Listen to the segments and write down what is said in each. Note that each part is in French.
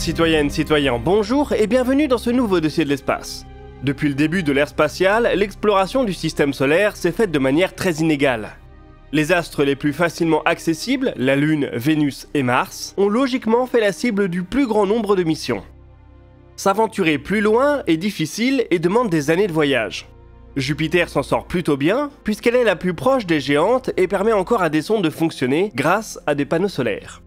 Citoyennes, citoyens, bonjour et bienvenue dans ce nouveau dossier de l'espace. Depuis le début de l'ère spatiale, l'exploration du système solaire s'est faite de manière très inégale. Les astres les plus facilement accessibles, la Lune, Vénus et Mars, ont logiquement fait la cible du plus grand nombre de missions. S'aventurer plus loin est difficile et demande des années de voyage. Jupiter s'en sort plutôt bien, puisqu'elle est la plus proche des géantes et permet encore à des sondes de fonctionner grâce à des panneaux solaires.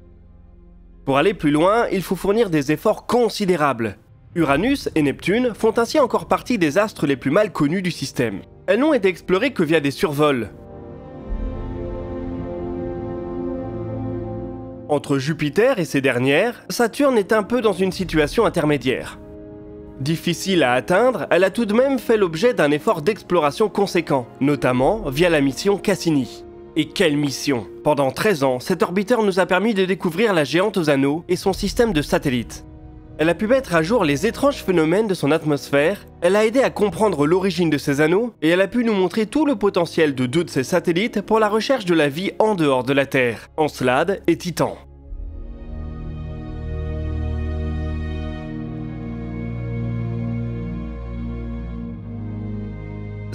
Pour aller plus loin, il faut fournir des efforts considérables. Uranus et Neptune font ainsi encore partie des astres les plus mal connus du système. Elles n'ont été explorées que via des survols. Entre Jupiter et ces dernières, Saturne est un peu dans une situation intermédiaire. Difficile à atteindre, elle a tout de même fait l'objet d'un effort d'exploration conséquent, notamment via la mission Cassini. Et quelle mission! Pendant 13 ans, cet orbiteur nous a permis de découvrir la géante aux anneaux et son système de satellites. Elle a pu mettre à jour les étranges phénomènes de son atmosphère, elle a aidé à comprendre l'origine de ces anneaux, et elle a pu nous montrer tout le potentiel de 2 de ses satellites pour la recherche de la vie en dehors de la Terre, Encelade et Titan.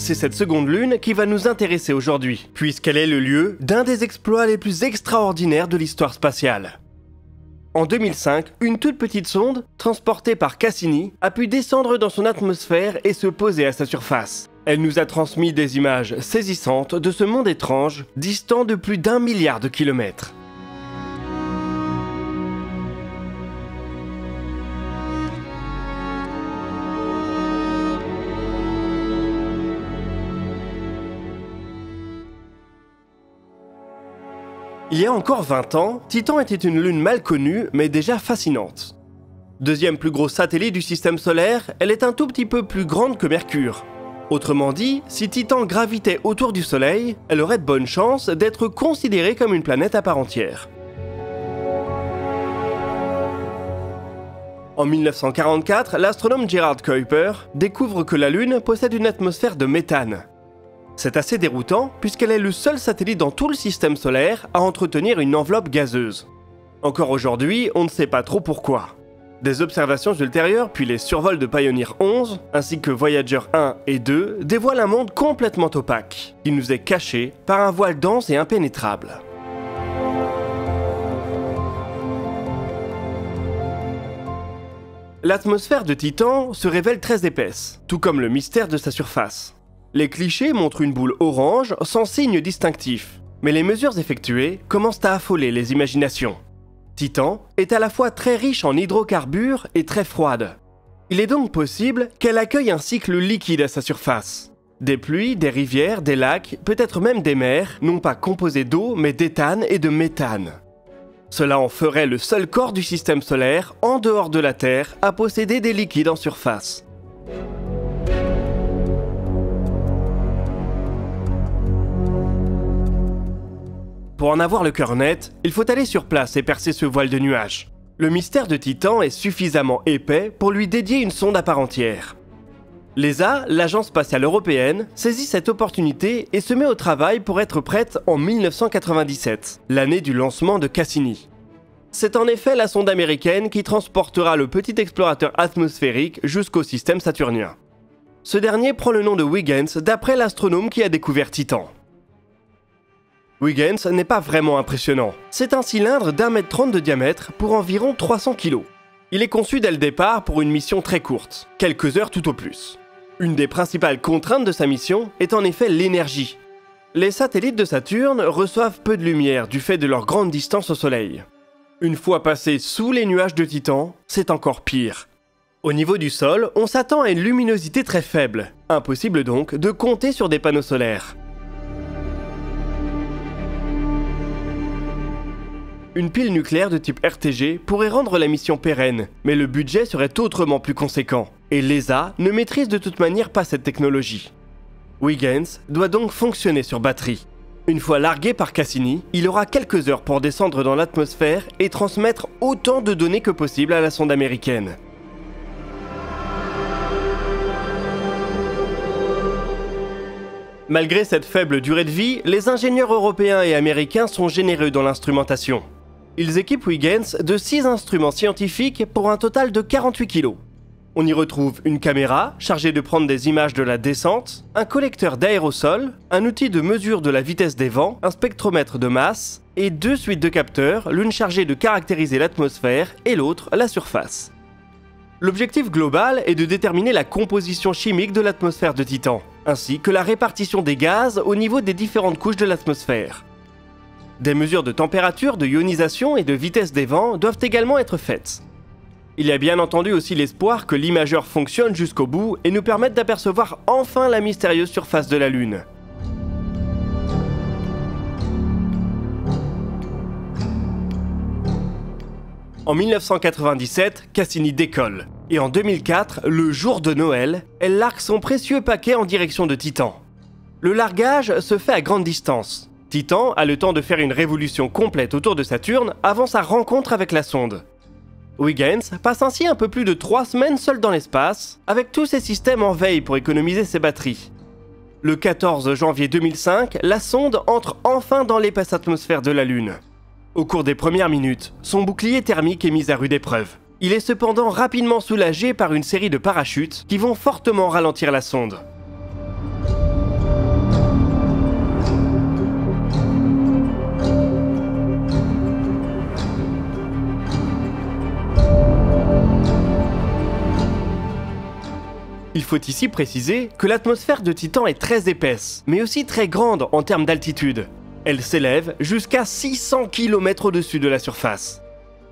C'est cette seconde lune qui va nous intéresser aujourd'hui, puisqu'elle est le lieu d'un des exploits les plus extraordinaires de l'histoire spatiale. En 2005, une toute petite sonde, transportée par Cassini, a pu descendre dans son atmosphère et se poser à sa surface. Elle nous a transmis des images saisissantes de ce monde étrange, distant de plus d'1 milliard de kilomètres. Il y a encore 20 ans, Titan était une lune mal connue, mais déjà fascinante. Deuxième plus gros satellite du système solaire, elle est un tout petit peu plus grande que Mercure. Autrement dit, si Titan gravitait autour du Soleil, elle aurait de bonnes chances d'être considérée comme une planète à part entière. En 1944, l'astronome Gerhard Kuiper découvre que la Lune possède une atmosphère de méthane. C'est assez déroutant puisqu'elle est le seul satellite dans tout le système solaire à entretenir une enveloppe gazeuse. Encore aujourd'hui, on ne sait pas trop pourquoi. Des observations ultérieures puis les survols de Pioneer 11 ainsi que Voyager 1 et 2 dévoilent un monde complètement opaque qui nous est caché par un voile dense et impénétrable. L'atmosphère de Titan se révèle très épaisse, tout comme le mystère de sa surface. Les clichés montrent une boule orange sans signe distinctif, mais les mesures effectuées commencent à affoler les imaginations. Titan est à la fois très riche en hydrocarbures et très froide. Il est donc possible qu'elle accueille un cycle liquide à sa surface. Des pluies, des rivières, des lacs, peut-être même des mers, non pas composées d'eau mais d'éthane et de méthane. Cela en ferait le seul corps du système solaire, en dehors de la Terre, à posséder des liquides en surface. Pour en avoir le cœur net, il faut aller sur place et percer ce voile de nuages. Le mystère de Titan est suffisamment épais pour lui dédier une sonde à part entière. L'ESA, l'Agence spatiale européenne, saisit cette opportunité et se met au travail pour être prête en 1997, l'année du lancement de Cassini. C'est en effet la sonde américaine qui transportera le petit explorateur atmosphérique jusqu'au système saturnien. Ce dernier prend le nom de Huygens d'après l'astronome qui a découvert Titan. Huygens n'est pas vraiment impressionnant. C'est un cylindre d'1,30 m de diamètre pour environ 300 kg. Il est conçu dès le départ pour une mission très courte, quelques heures tout au plus. Une des principales contraintes de sa mission est en effet l'énergie. Les satellites de Saturne reçoivent peu de lumière du fait de leur grande distance au Soleil. Une fois passés sous les nuages de Titan, c'est encore pire. Au niveau du sol, on s'attend à une luminosité très faible. Impossible donc de compter sur des panneaux solaires. Une pile nucléaire de type RTG pourrait rendre la mission pérenne, mais le budget serait autrement plus conséquent, et l'ESA ne maîtrise de toute manière pas cette technologie. Huygens doit donc fonctionner sur batterie. Une fois largué par Cassini, il aura quelques heures pour descendre dans l'atmosphère et transmettre autant de données que possible à la sonde américaine. Malgré cette faible durée de vie, les ingénieurs européens et américains sont généreux dans l'instrumentation. Ils équipent Huygens de 6 instruments scientifiques pour un total de 48 kg. On y retrouve une caméra chargée de prendre des images de la descente, un collecteur d'aérosols, un outil de mesure de la vitesse des vents, un spectromètre de masse et 2 suites de capteurs, l'une chargée de caractériser l'atmosphère et l'autre la surface. L'objectif global est de déterminer la composition chimique de l'atmosphère de Titan, ainsi que la répartition des gaz au niveau des différentes couches de l'atmosphère. Des mesures de température, de ionisation et de vitesse des vents doivent également être faites. Il y a bien entendu aussi l'espoir que l'imageur fonctionne jusqu'au bout et nous permette d'apercevoir enfin la mystérieuse surface de la Lune. En 1997, Cassini décolle, et en 2004, le jour de Noël, elle largue son précieux paquet en direction de Titan. Le largage se fait à grande distance. Titan a le temps de faire une révolution complète autour de Saturne avant sa rencontre avec la sonde. Huygens passe ainsi un peu plus de 3 semaines seul dans l'espace, avec tous ses systèmes en veille pour économiser ses batteries. Le 14 janvier 2005, la sonde entre enfin dans l'épaisse atmosphère de la Lune. Au cours des premières minutes, son bouclier thermique est mis à rude épreuve. Il est cependant rapidement soulagé par une série de parachutes qui vont fortement ralentir la sonde. Il faut ici préciser que l'atmosphère de Titan est très épaisse, mais aussi très grande en termes d'altitude. Elle s'élève jusqu'à 600 km au-dessus de la surface.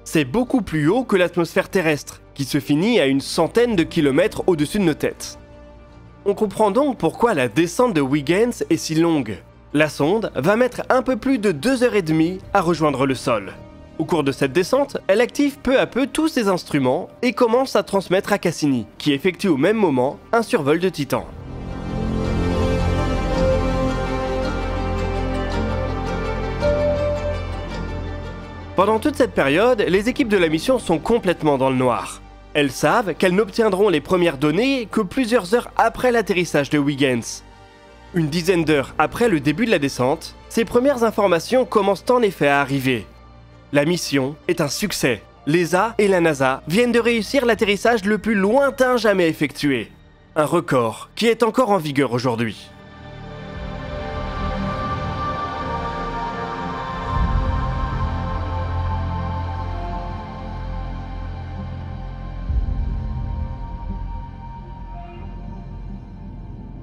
C'est beaucoup plus haut que l'atmosphère terrestre, qui se finit à une centaine de kilomètres au-dessus de nos têtes. On comprend donc pourquoi la descente de Huygens est si longue. La sonde va mettre un peu plus de 2h30 à rejoindre le sol. Au cours de cette descente, elle active peu à peu tous ses instruments et commence à transmettre à Cassini, qui effectue au même moment un survol de Titan. Pendant toute cette période, les équipes de la mission sont complètement dans le noir. Elles savent qu'elles n'obtiendront les premières données que plusieurs heures après l'atterrissage de Huygens. Une dizaine d'heures après le début de la descente, ces premières informations commencent en effet à arriver. La mission est un succès. L'ESA et la NASA viennent de réussir l'atterrissage le plus lointain jamais effectué. Un record qui est encore en vigueur aujourd'hui.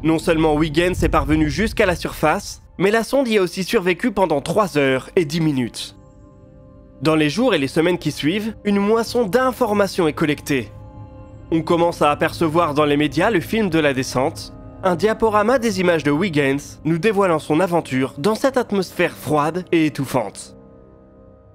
Non seulement Huygens est parvenu jusqu'à la surface, mais la sonde y a aussi survécu pendant 3 heures et 10 minutes. Dans les jours et les semaines qui suivent, une moisson d'informations est collectée. On commence à apercevoir dans les médias le film de la descente, un diaporama des images de Huygens nous dévoilant son aventure dans cette atmosphère froide et étouffante.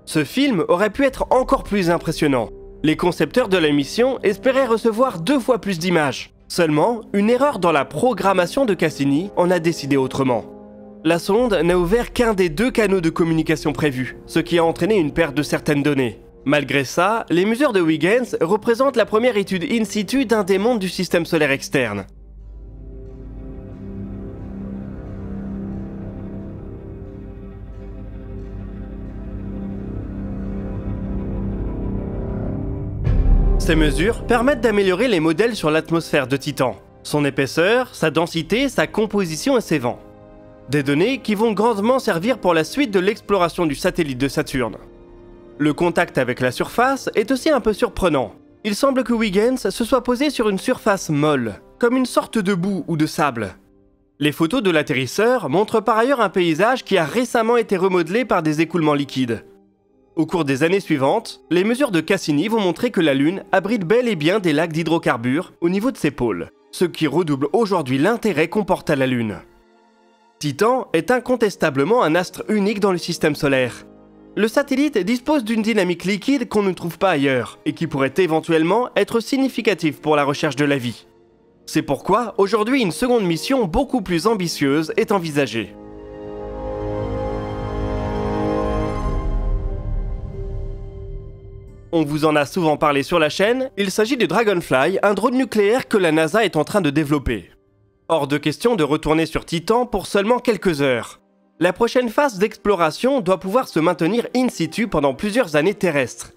Ce film aurait pu être encore plus impressionnant. Les concepteurs de la mission espéraient recevoir 2 fois plus d'images. Seulement, une erreur dans la programmation de Cassini en a décidé autrement. La sonde n'a ouvert qu'un des 2 canaux de communication prévus, ce qui a entraîné une perte de certaines données. Malgré ça, les mesures de Huygens représentent la première étude in situ d'un des mondes du système solaire externe. Ces mesures permettent d'améliorer les modèles sur l'atmosphère de Titan, son épaisseur, sa densité, sa composition et ses vents. Des données qui vont grandement servir pour la suite de l'exploration du satellite de Saturne. Le contact avec la surface est aussi un peu surprenant. Il semble que Huygens se soit posé sur une surface molle, comme une sorte de boue ou de sable. Les photos de l'atterrisseur montrent par ailleurs un paysage qui a récemment été remodelé par des écoulements liquides. Au cours des années suivantes, les mesures de Cassini vont montrer que la Lune abrite bel et bien des lacs d'hydrocarbures au niveau de ses pôles, ce qui redouble aujourd'hui l'intérêt qu'on porte à la Lune. Titan est incontestablement un astre unique dans le système solaire. Le satellite dispose d'une dynamique liquide qu'on ne trouve pas ailleurs, et qui pourrait éventuellement être significative pour la recherche de la vie. C'est pourquoi, aujourd'hui, une seconde mission beaucoup plus ambitieuse est envisagée. On vous en a souvent parlé sur la chaîne, il s'agit de Dragonfly, un drone nucléaire que la NASA est en train de développer. Hors de question de retourner sur Titan pour seulement quelques heures. La prochaine phase d'exploration doit pouvoir se maintenir in situ pendant plusieurs années terrestres.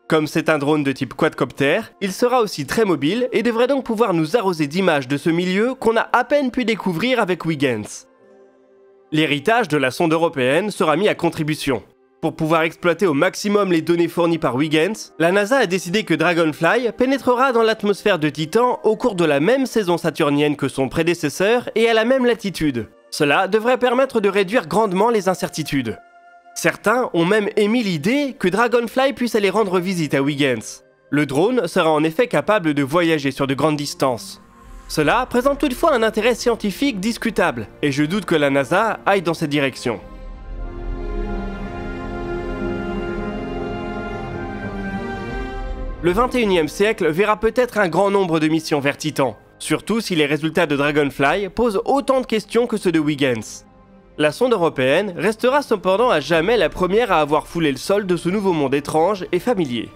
Comme c'est un drone de type quadcopter, il sera aussi très mobile et devrait donc pouvoir nous arroser d'images de ce milieu qu'on a à peine pu découvrir avec Huygens. L'héritage de la sonde européenne sera mis à contribution. Pour pouvoir exploiter au maximum les données fournies par Huygens, la NASA a décidé que Dragonfly pénétrera dans l'atmosphère de Titan au cours de la même saison saturnienne que son prédécesseur et à la même latitude. Cela devrait permettre de réduire grandement les incertitudes. Certains ont même émis l'idée que Dragonfly puisse aller rendre visite à Huygens. Le drone sera en effet capable de voyager sur de grandes distances. Cela présente toutefois un intérêt scientifique discutable, et je doute que la NASA aille dans cette direction. Le 21e siècle verra peut-être un grand nombre de missions vers Titan, surtout si les résultats de Dragonfly posent autant de questions que ceux de Huygens. La sonde européenne restera cependant à jamais la première à avoir foulé le sol de ce nouveau monde étrange et familier.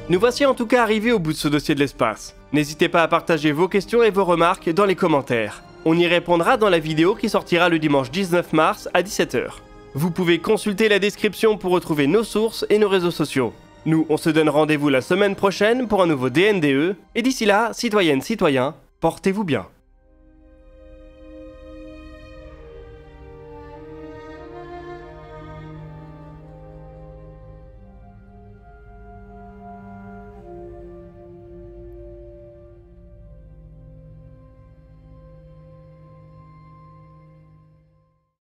Nous voici en tout cas arrivés au bout de ce dossier de l'espace. N'hésitez pas à partager vos questions et vos remarques dans les commentaires. On y répondra dans la vidéo qui sortira le dimanche 19 mars à 17 h. Vous pouvez consulter la description pour retrouver nos sources et nos réseaux sociaux. Nous, on se donne rendez-vous la semaine prochaine pour un nouveau DNDE, et d'ici là, citoyennes, citoyens, portez-vous bien.